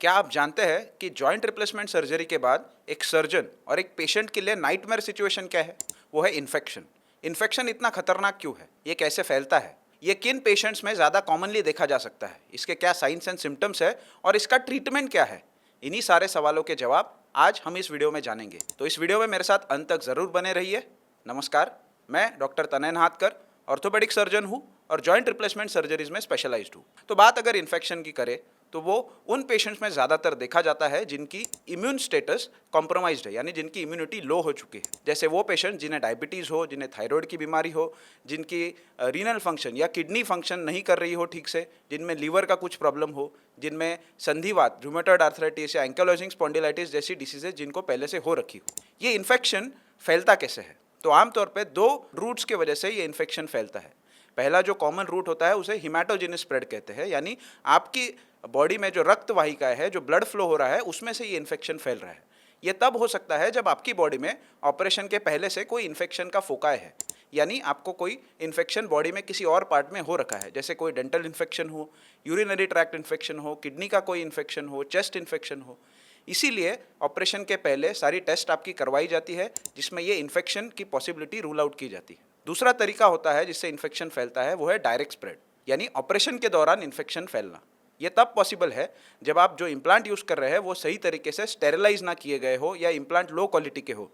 क्या आप जानते हैं कि जॉइंट रिप्लेसमेंट सर्जरी के बाद एक सर्जन और एक पेशेंट के लिए नाइटमेयर सिचुएशन क्या है? वो है इन्फेक्शन। इन्फेक्शन इतना खतरनाक क्यों है? ये कैसे फैलता है? ये किन पेशेंट्स में ज़्यादा कॉमनली देखा जा सकता है? इसके क्या साइंस एंड सिम्टम्स है और इसका ट्रीटमेंट क्या है? इन्हीं सारे सवालों के जवाब आज हम इस वीडियो में जानेंगे। तो इस वीडियो में मेरे साथ अंत तक ज़रूर बने रहिए। नमस्कार, मैं डॉक्टर तनय नाहतकर ऑर्थोपेडिक सर्जन हूँ और जॉइंट रिप्लेसमेंट सर्जरीज में स्पेशलाइज्ड हूँ। तो बात अगर इन्फेक्शन की करें तो वो उन पेशेंट्स में ज़्यादातर देखा जाता है जिनकी इम्यून स्टेटस कॉम्प्रोमाइज्ड है, यानी जिनकी इम्यूनिटी लो हो चुकी है। जैसे वो पेशेंट जिन्हें डायबिटीज़ हो, जिन्हें थायराइड की बीमारी हो, जिनकी रीनल फंक्शन या किडनी फंक्शन नहीं कर रही हो ठीक से, जिनमें लीवर का कुछ प्रॉब्लम हो, जिनमें संधिवात, रूमेटॉइड आर्थराइटिस या एंकाइलोजिंग स्पॉन्डिलाइटिस जैसी डिसीजेज जिनको पहले से हो रखी हो। ये इन्फेक्शन फैलता कैसे है? तो आमतौर पर दो रूट्स की वजह से ये इन्फेक्शन फैलता है। पहला जो कॉमन रूट होता है उसे हिमेटोजेनस स्प्रेड कहते हैं, यानी आपकी बॉडी में जो रक्त वाहिका है, जो ब्लड फ्लो हो रहा है, उसमें से ये इन्फेक्शन फैल रहा है। ये तब हो सकता है जब आपकी बॉडी में ऑपरेशन के पहले से कोई इन्फेक्शन का फोकाय है, यानी आपको कोई इन्फेक्शन बॉडी में किसी और पार्ट में हो रखा है, जैसे कोई डेंटल इन्फेक्शन हो, यूरिनरी ट्रैक्ट इन्फेक्शन हो, किडनी का कोई इन्फेक्शन हो, चेस्ट इन्फेक्शन हो। इसीलिए ऑपरेशन के पहले सारी टेस्ट आपकी करवाई जाती है जिसमें ये इन्फेक्शन की पॉसिबिलिटी रूल आउट की जाती है। दूसरा तरीका होता है जिससे इन्फेक्शन फैलता है, वो है डायरेक्ट स्प्रेड, यानी ऑपरेशन के दौरान इन्फेक्शन फैलना। ये तब पॉसिबल है जब आप जो इम्प्लांट यूज़ कर रहे हैं वो सही तरीके से स्टेरिलाइज ना किए गए हो, या इम्प्लांट लो क्वालिटी के हो,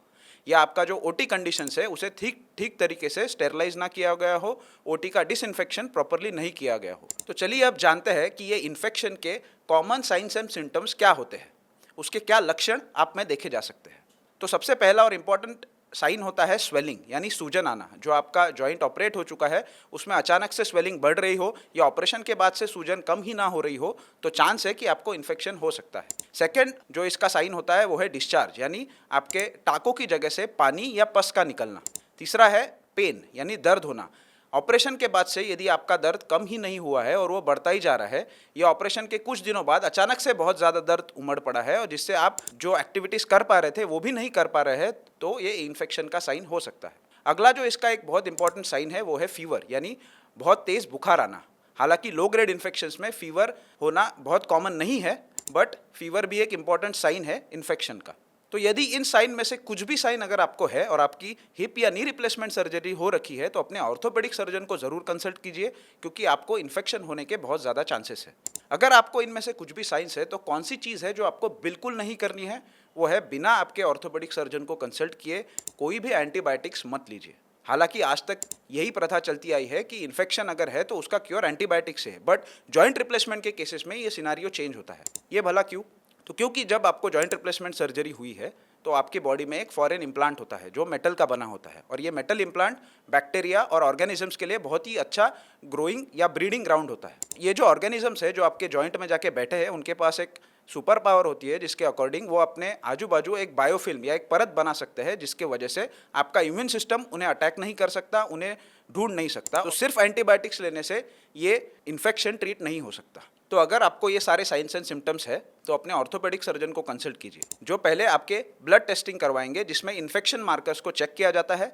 या आपका जो ओटी कंडीशंस है उसे ठीक तरीके से स्टेरिलाइज ना किया गया हो, ओटी का डिसइंफेक्शन प्रॉपरली नहीं किया गया हो। तो चलिए अब जानते हैं कि ये इन्फेक्शन के कॉमन साइंस एंड सिम्टम्स क्या होते हैं, उसके क्या लक्षण आप में देखे जा सकते हैं। तो सबसे पहला और इम्पॉर्टेंट साइन होता है स्वेलिंग, यानी सूजन आना। जो आपका जॉइंट ऑपरेट हो चुका है उसमें अचानक से स्वेलिंग बढ़ रही हो, या ऑपरेशन के बाद से सूजन कम ही ना हो रही हो, तो चांस है कि आपको इन्फेक्शन हो सकता है। सेकंड जो इसका साइन होता है वो है डिस्चार्ज, यानी आपके टाँकों की जगह से पानी या पस का निकलना। तीसरा है पेन, यानी दर्द होना। ऑपरेशन के बाद से यदि आपका दर्द कम ही नहीं हुआ है और वो बढ़ता ही जा रहा है, या ऑपरेशन के कुछ दिनों बाद अचानक से बहुत ज़्यादा दर्द उमड़ पड़ा है और जिससे आप जो एक्टिविटीज़ कर पा रहे थे वो भी नहीं कर पा रहे हैं, तो ये इन्फेक्शन का साइन हो सकता है। अगला जो इसका एक बहुत इंपॉर्टेंट साइन है वो है फीवर, यानी बहुत तेज़ बुखार आना। हालांकि लो ग्रेड इन्फेक्शंस में फीवर होना बहुत कॉमन नहीं है, बट फीवर भी एक इम्पॉर्टेंट साइन है इन्फेक्शन का। तो यदि इन साइन में से कुछ भी साइन अगर आपको है और आपकी हिप या नी रिप्लेसमेंट सर्जरी हो रखी है, तो अपने ऑर्थोपेडिक सर्जन को ज़रूर कंसल्ट कीजिए, क्योंकि आपको इन्फेक्शन होने के बहुत ज़्यादा चांसेस है। अगर आपको इनमें से कुछ भी साइंस है तो कौन सी चीज़ है जो आपको बिल्कुल नहीं करनी है? वो है बिना आपके ऑर्थोपेडिक सर्जन को कंसल्ट किए कोई भी एंटीबायोटिक्स मत लीजिए। हालांकि आज तक यही प्रथा चलती आई है कि इन्फेक्शन अगर है तो उसका क्योर एंटीबायोटिक से है, बट जॉइंट रिप्लेसमेंट के केसेस में ये सिनारियो चेंज होता है। ये भला क्यों? तो क्योंकि जब आपको जॉइंट रिप्लेसमेंट सर्जरी हुई है तो आपकी बॉडी में एक फॉरेन इम्प्लांट होता है जो मेटल का बना होता है, और ये मेटल इम्प्लांट बैक्टीरिया और ऑर्गेनिजम्स के लिए बहुत ही अच्छा ग्रोइंग या ब्रीडिंग ग्राउंड होता है। ये जो ऑर्गेनिजम्स है जो आपके जॉइंट में जाके बैठे हैं, उनके पास एक सुपर पावर होती है जिसके अकॉर्डिंग वो अपने आजू बाजू एक बायोफिल्म या एक परत बना सकते हैं, जिसके वजह से आपका इम्यून सिस्टम उन्हें अटैक नहीं कर सकता, उन्हें ढूंढ नहीं सकता। तो सिर्फ एंटीबायोटिक्स लेने से ये इन्फेक्शन ट्रीट नहीं हो सकता। तो अगर आपको ये सारे साइंस एंड सिम्टम्स है तो अपने ऑर्थोपेडिक सर्जन को कंसल्ट कीजिए, जो पहले आपके ब्लड टेस्टिंग करवाएंगे जिसमें इन्फेक्शन मार्कर्स को चेक किया जाता है,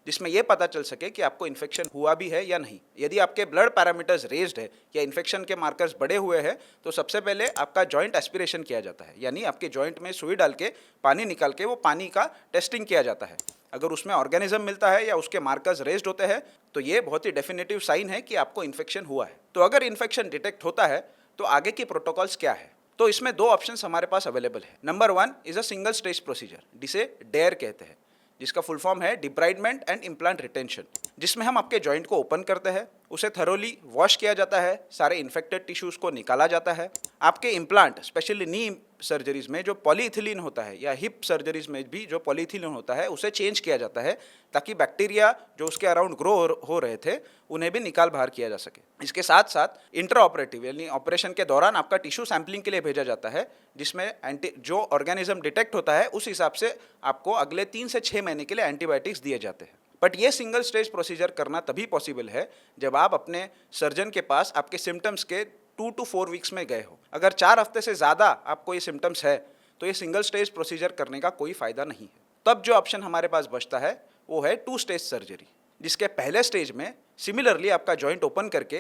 जिसमें यह पता चल सके कि आपको इन्फेक्शन हुआ भी है या नहीं। यदि आपके ब्लड पैरामीटर्स रेज्ड है या इन्फेक्शन के मार्कर्स बढ़े हुए हैं तो सबसे पहले आपका जॉइंट एस्पिरेशन किया जाता है, यानी आपके जॉइंट में सुई डाल के पानी निकाल के वो पानी का टेस्टिंग किया जाता है। अगर उसमें ऑर्गेनिज्म मिलता है या उसके मार्कर्स रेज्ड होते हैं तो ये बहुत ही डेफिनेटिव साइन है कि आपको इन्फेक्शन हुआ है। तो अगर इन्फेक्शन डिटेक्ट होता है तो आगे की प्रोटोकॉल्स क्या है? तो इसमें दो ऑप्शंस हमारे पास अवेलेबल है। Number 1 is a single stage procedure, जिसे डेयर कहते हैं, जिसका फुल फॉर्म है डिब्राइडमेंट एंड इम्प्लांट रिटेंशन, जिसमें हम आपके जॉइंट को ओपन करते हैं, उसे थरोली वॉश किया जाता है, सारे इन्फेक्टेड टिश्यूज को निकाला जाता है। आपके इम्प्लांट स्पेशली नी सर्जरीज में जो पॉलीइथिलीन होता है, या हिप सर्जरीज में भी जो पॉलीइथिलीन होता है, उसे चेंज किया जाता है ताकि बैक्टीरिया जो उसके अराउंड ग्रो हो रहे थे उन्हें भी निकाल बाहर किया जा सके। इसके साथ साथ इंट्रा ऑपरेटिव यानी ऑपरेशन के दौरान आपका टिश्यू सैंपलिंग के लिए भेजा जाता है, जिसमें जो ऑर्गेनिज्म डिटेक्ट होता है उस हिसाब से आपको अगले 3 से 6 महीने के लिए एंटीबायोटिक्स दिए जाते हैं। बट ये सिंगल स्टेज प्रोसीजर करना तभी पॉसिबल है जब आप अपने सर्जन के पास आपके सिम्टम्स के 2 to 4 वीक्स में गए हो। अगर 4 हफ्ते से ज़्यादा आपको ये सिम्टम्स है तो ये सिंगल स्टेज प्रोसीजर करने का कोई फ़ायदा नहीं है। तब जो ऑप्शन हमारे पास बचता है वो है 2 स्टेज सर्जरी, जिसके पहले स्टेज में सिमिलरली आपका जॉइंट ओपन करके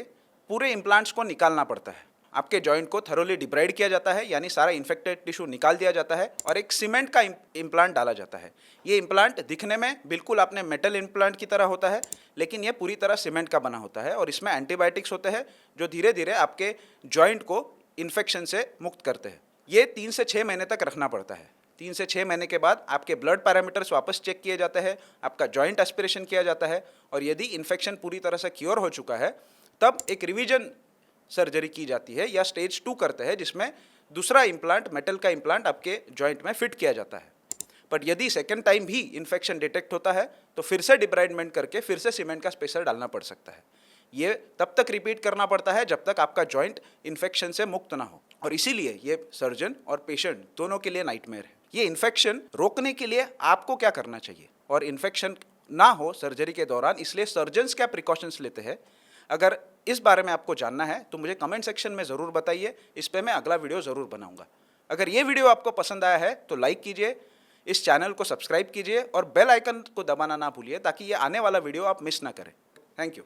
पूरे इम्प्लांट्स को निकालना पड़ता है। आपके जॉइंट को थरोली डिब्राइड किया जाता है, यानी सारा इन्फेक्टेड टिश्यू निकाल दिया जाता है और एक सीमेंट का इम्प्लांट डाला जाता है। ये इम्प्लांट दिखने में बिल्कुल आपने मेटल इम्प्लांट की तरह होता है, लेकिन ये पूरी तरह सीमेंट का बना होता है और इसमें एंटीबायोटिक्स होते हैं जो धीरे धीरे आपके जॉइंट को इन्फेक्शन से मुक्त करते हैं। ये 3 से 6 महीने तक रखना पड़ता है। 3 से 6 महीने के बाद आपके ब्लड पैरामीटर्स वापस चेक किए जाते हैं, आपका जॉइंट एस्पिरेशन किया जाता है और यदि इन्फेक्शन पूरी तरह से क्योर हो चुका है तब एक रिवीजन सर्जरी की जाती है या स्टेज 2 करते हैं, जिसमें दूसरा इम्प्लांट, मेटल का इम्प्लांट आपके जॉइंट में फिट किया जाता है। बट यदि सेकेंड टाइम भी इन्फेक्शन डिटेक्ट होता है तो फिर से डिब्राइडमेंट करके फिर से सीमेंट का स्पेसर डालना पड़ सकता है। ये तब तक रिपीट करना पड़ता है जब तक आपका जॉइंट इन्फेक्शन से मुक्त ना हो और इसीलिए ये सर्जन और पेशेंट दोनों के लिए नाइटमेयर है। ये इन्फेक्शन रोकने के लिए आपको क्या करना चाहिए और इन्फेक्शन ना हो सर्जरी के दौरान, इसलिए सर्जन्स क्या प्रिकॉशंस लेते हैं, अगर इस बारे में आपको जानना है तो मुझे कमेंट सेक्शन में ज़रूर बताइए। इस पर मैं अगला वीडियो ज़रूर बनाऊंगा। अगर ये वीडियो आपको पसंद आया है तो लाइक कीजिए, इस चैनल को सब्सक्राइब कीजिए और बेल आइकन को दबाना ना भूलिए ताकि ये आने वाला वीडियो आप मिस ना करें। Thank you.